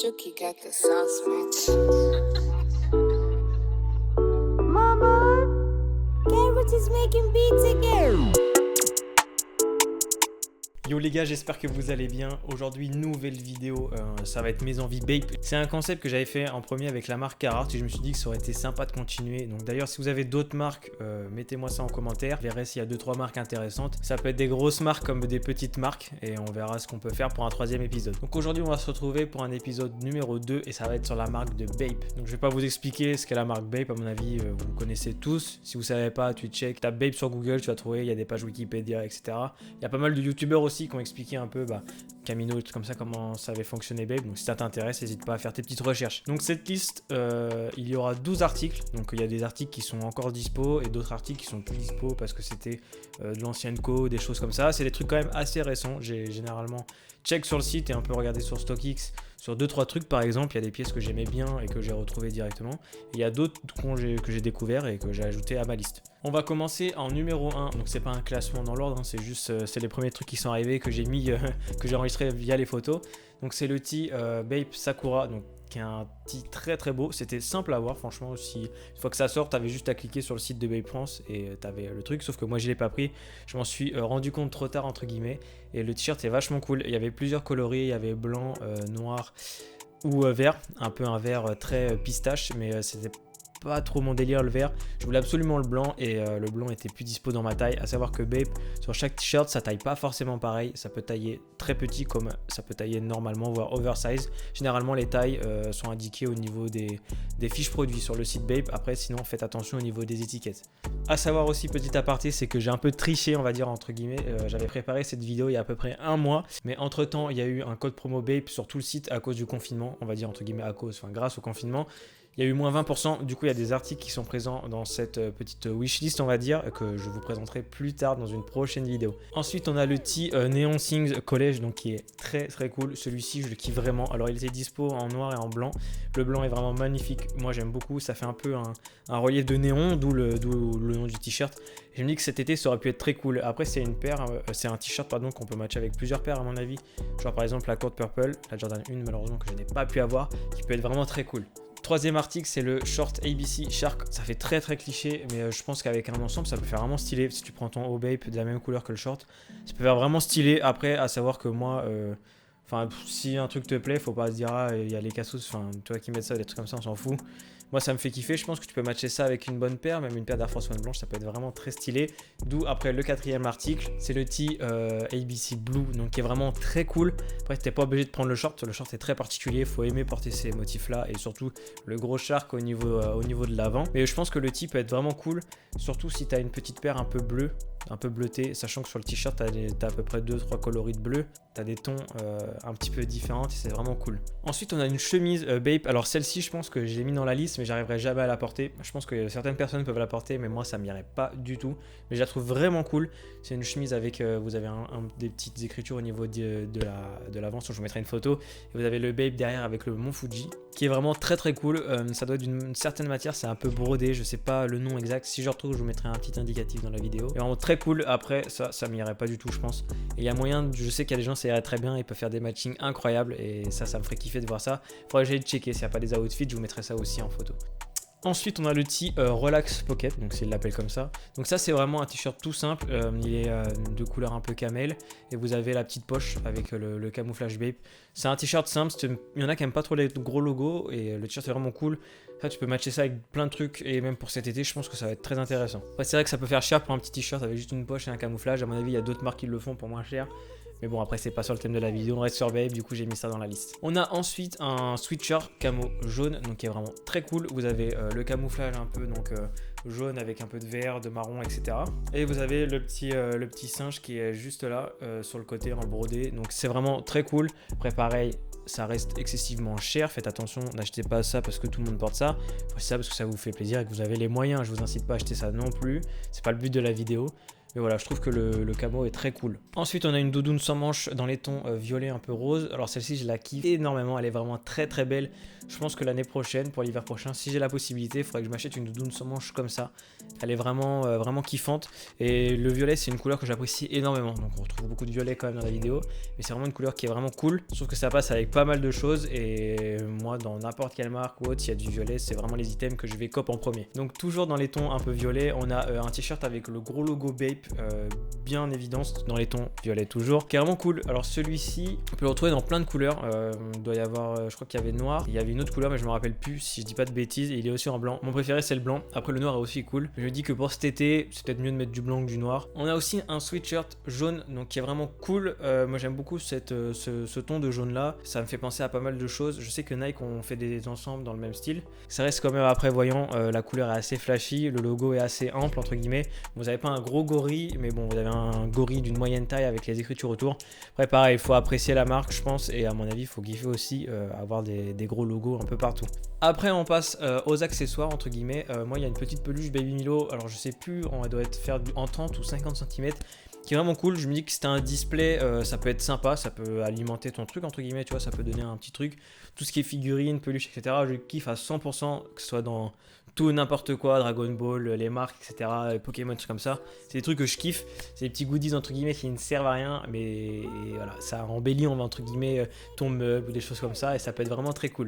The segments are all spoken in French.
Jokey got the sauce, bitch. Mama, Garrett is making beats again. Yo les gars, j'espère que vous allez bien. Aujourd'hui, nouvelle vidéo, ça va être mes envies Bape. C'est un concept que j'avais fait en premier avec la marque Carhartt et je me suis dit que ça aurait été sympa de continuer. Donc d'ailleurs, si vous avez d'autres marques, mettez-moi ça en commentaire. Je verrai s'il y a 2-3 marques intéressantes. Ça peut être des grosses marques comme des petites marques et on verra ce qu'on peut faire pour un troisième épisode. Donc aujourd'hui, on va se retrouver pour un épisode numéro 2 et ça va être sur la marque de Bape. Donc je vais pas vous expliquer ce qu'est la marque Bape, à mon avis, vous connaissez tous. Si vous savez pas, tu check, tape Bape sur Google, tu vas trouver, il y a des pages Wikipédia, etc. Il y a pas mal de youtubeurs aussi qui ont expliqué un peu, Camino, des trucs comme ça, comment ça avait fonctionné Bape. Donc si ça t'intéresse, n'hésite pas à faire tes petites recherches. Donc cette liste, il y aura 12 articles. Donc il y a des articles qui sont encore dispo et d'autres articles qui sont plus dispo parce que c'était de l'ancienne code, des choses comme ça. C'est des trucs quand même assez récents. J'ai généralement check sur le site et un peu regardé sur StockX. Sur 2-3 trucs par exemple, il y a des pièces que j'aimais bien et que j'ai retrouvées directement. Et il y a d'autres que j'ai découvert et que j'ai ajouté à ma liste. On va commencer en numéro 1. Donc c'est pas un classement dans l'ordre, hein, c'est juste c'est les premiers trucs qui sont arrivés que j'ai mis que j'ai enregistré via les photos. Donc c'est le tee Bape Sakura, donc qui est un tee très très beau. C'était simple à voir, franchement. Si une fois que ça sort, t'avais juste à cliquer sur le site de Bape France et t'avais le truc. Sauf que moi je l'ai pas pris, je m'en suis rendu compte trop tard entre guillemets. Et le t-shirt est vachement cool. Il y avait plusieurs coloris, il y avait blanc, noir ou vert, un peu un vert très pistache, mais c'était pas trop mon délire le vert. Je voulais absolument le blanc et le blanc était plus dispo dans ma taille. À savoir que Bape, sur chaque t-shirt, ça taille pas forcément pareil. Ça peut tailler très petit comme ça peut tailler normalement, voire oversize. Généralement, les tailles sont indiquées au niveau des fiches produits sur le site Bape. Après, sinon, faites attention au niveau des étiquettes. À savoir aussi, petit aparté, c'est que j'ai un peu triché, on va dire, entre guillemets. J'avais préparé cette vidéo il y a à peu près un mois. Mais entre-temps, il y a eu un code promo Bape sur tout le site à cause du confinement. On va dire, entre guillemets, grâce au confinement. Il y a eu moins 20%, du coup il y a des articles qui sont présents dans cette petite wishlist on va dire, que je vous présenterai plus tard dans une prochaine vidéo. Ensuite on a le tee Neon Things College, donc qui est très très cool. Celui-ci je le kiffe vraiment. Alors il était dispo en noir et en blanc. Le blanc est vraiment magnifique, moi j'aime beaucoup. Ça fait un peu un relief de néon, d'où le nom du t-shirt. Je me dis que cet été ça aurait pu être très cool. Après c'est une paire, c'est un t-shirt pardon qu'on peut matcher avec plusieurs paires à mon avis. Genre par exemple la Court Purple, la Jordan 1 malheureusement que je n'ai pas pu avoir, qui peut être vraiment très cool. Troisième article, c'est le short ABC Shark. Ça fait très très cliché, mais je pense qu'avec un ensemble, ça peut faire vraiment stylé. Si tu prends ton O-Bape de la même couleur que le short, ça peut faire vraiment stylé. Après, à savoir que moi, si un truc te plaît, faut pas se dire il y a les cassos, toi qui mets ça, des trucs comme ça, on s'en fout. Moi ça me fait kiffer, je pense que tu peux matcher ça avec une bonne paire, même une paire d'Air Force One blanche, ça peut être vraiment très stylé. D'où après le quatrième article, c'est le tee ABC Blue, donc qui est vraiment très cool. Après t'es pas obligé de prendre le short est très particulier, faut aimer porter ces motifs là et surtout le gros shark au niveau de l'avant. Mais je pense que le tee peut être vraiment cool, surtout si t'as une petite paire un peu bleue, un peu bleutée, sachant que sur le t-shirt t'as à peu près 2-3 coloris de bleu, t'as des tons un petit peu différents et c'est vraiment cool. Ensuite on a une chemise Bape, alors celle-ci je pense que j'ai mis dans la liste mais j'arriverai jamais à la porter. Je pense que certaines personnes peuvent la porter mais moi ça m'irait pas du tout, mais je la trouve vraiment cool. C'est une chemise avec vous avez des petites écritures au niveau de l'avant, je vous mettrai une photo, et vous avez le Bape derrière avec le Mont Fuji qui est vraiment très très cool. Ça doit être d'une certaine matière, c'est un peu brodé, je sais pas le nom exact, si je retrouve je vous mettrai un petit indicatif dans la vidéo. Et vraiment très cool. Après ça m'irait pas du tout je pense, et il y a moyen, je sais qu'il y a des gens ça irait très bien, ils peuvent faire des matchings incroyables et ça me ferait kiffer de voir ça. Faudrait que j'aille checker s'il n'y a pas des outfits, je vous mettrai ça aussi en photo. Ensuite on a le tee Relax Pocket, donc s'il l'appelle comme ça. Donc ça c'est vraiment un t-shirt tout simple, il est de couleur un peu camel et vous avez la petite poche avec le camouflage Bape. C'est un t-shirt simple, il y en a qui aiment pas trop les gros logos et le t-shirt est vraiment cool. Ça tu peux matcher ça avec plein de trucs et même pour cet été je pense que ça va être très intéressant. Après c'est vrai que ça peut faire cher pour un petit t-shirt avec juste une poche et un camouflage, à mon avis il y a d'autres marques qui le font pour moins cher. Mais bon après c'est pas sur le thème de la vidéo, on reste sur Bape, du coup j'ai mis ça dans la liste. On a ensuite un sweatshirt camo jaune, donc qui est vraiment très cool. Vous avez le camouflage un peu donc jaune avec un peu de vert, de marron, etc. Et vous avez le petit singe qui est juste là sur le côté en brodé, donc c'est vraiment très cool. Après pareil, ça reste excessivement cher, faites attention, n'achetez pas ça parce que tout le monde porte ça, faites ça parce que ça vous fait plaisir et que vous avez les moyens. Je vous incite pas à acheter ça non plus, c'est pas le but de la vidéo. Mais voilà, je trouve que le camo est très cool. Ensuite, on a une doudoune sans manches dans les tons violet un peu rose. Alors celle-ci, je la kiffe énormément. Elle est vraiment très très belle. Je pense que l'année prochaine, pour l'hiver prochain, si j'ai la possibilité, il faudrait que je m'achète une doudoune sans manches comme ça. Elle est vraiment, vraiment kiffante. Et le violet, c'est une couleur que j'apprécie énormément. Donc on retrouve beaucoup de violet quand même dans la vidéo. Mais c'est vraiment une couleur qui est vraiment cool. Je trouve que ça passe avec pas mal de choses. Et moi, dans n'importe quelle marque ou autre, s'il y a du violet, c'est vraiment les items que je vais cop en premier. Donc toujours dans les tons un peu violets, on a un t-shirt avec le gros logo Bape bien en évidence dans les tons violets toujours, qui est vraiment cool. Alors celui-ci, on peut le retrouver dans plein de couleurs. Il doit y avoir, je crois qu'il y avait noir. Il y avait une autre couleur, mais je me rappelle plus si je dis pas de bêtises. Et il est aussi en blanc. Mon préféré, c'est le blanc. Après, le noir est aussi cool. Je me dis que pour cet été, c'est peut-être mieux de mettre du blanc que du noir. On a aussi un sweatshirt jaune, donc qui est vraiment cool. Moi, j'aime beaucoup ce ton de jaune là. Ça me fait penser à pas mal de choses. Je sais que Nike ont fait des ensembles dans le même style. Ça reste quand même après voyant. La couleur est assez flashy. Le logo est assez ample entre guillemets. Vous n'avez pas un gros gorille, mais bon, vous avez un gorille d'une moyenne taille avec les écritures autour. Après, pareil, il faut apprécier la marque, je pense, et à mon avis, il faut kiffer aussi avoir des gros logos un peu partout. Après, on passe aux accessoires, entre guillemets. Moi, il y a une petite peluche Baby Milo, alors je sais plus, elle doit être faire en 30 ou 50 cm, qui est vraiment cool. Je me dis que c'était un display, ça peut être sympa, ça peut alimenter ton truc, entre guillemets, tu vois, ça peut donner un petit truc. Tout ce qui est figurines, peluches, etc., je kiffe à 100%, que ce soit dans tout n'importe quoi, Dragon Ball, les marques, etc., les Pokémon, trucs comme ça. C'est des trucs que je kiffe, c'est des petits goodies, entre guillemets, qui ne servent à rien, mais voilà, ça embellit, entre guillemets, ton meuble ou des choses comme ça, et ça peut être vraiment très cool.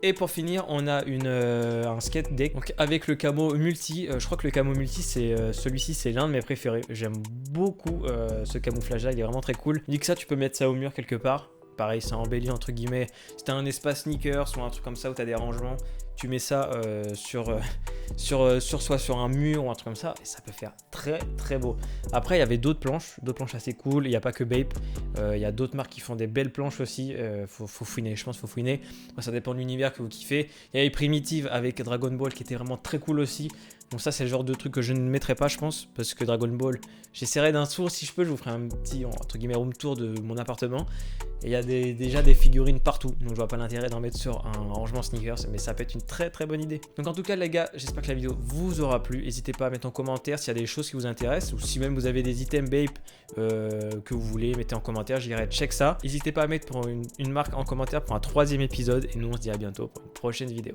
Et pour finir, on a un skate deck donc avec le camo multi. Je crois que le camo multi, celui-ci, c'est l'un de mes préférés. J'aime beaucoup ce camouflage-là, il est vraiment très cool. Je dis que ça, tu peux mettre ça au mur quelque part. Pareil, ça embellit entre guillemets. Si t'as un espace sneakers ou un truc comme ça où t'as des rangements, tu mets ça soit sur un mur ou un truc comme ça, et ça peut faire très très beau. Après, il y avait d'autres planches assez cool. Il n'y a pas que Bape, il y a d'autres marques qui font des belles planches aussi. Faut fouiner, je pense, faut fouiner. Ça dépend de l'univers que vous kiffez. Il y avait Primitive avec Dragon Ball qui était vraiment très cool aussi. Donc ça, c'est le genre de truc que je ne mettrai pas, je pense, parce que Dragon Ball, j'essaierai d'un tour, si je peux, je vous ferai un petit, entre guillemets, room tour de mon appartement. Et il y a déjà des figurines partout, donc je vois pas l'intérêt d'en mettre sur un rangement sneakers, mais ça peut être une très très bonne idée. Donc en tout cas les gars, j'espère que la vidéo vous aura plu. N'hésitez pas à mettre en commentaire s'il y a des choses qui vous intéressent, ou si même vous avez des items Bape que vous voulez, mettez en commentaire, j'irai check ça. N'hésitez pas à mettre pour une marque en commentaire pour un 3e épisode, et nous on se dit à bientôt pour une prochaine vidéo.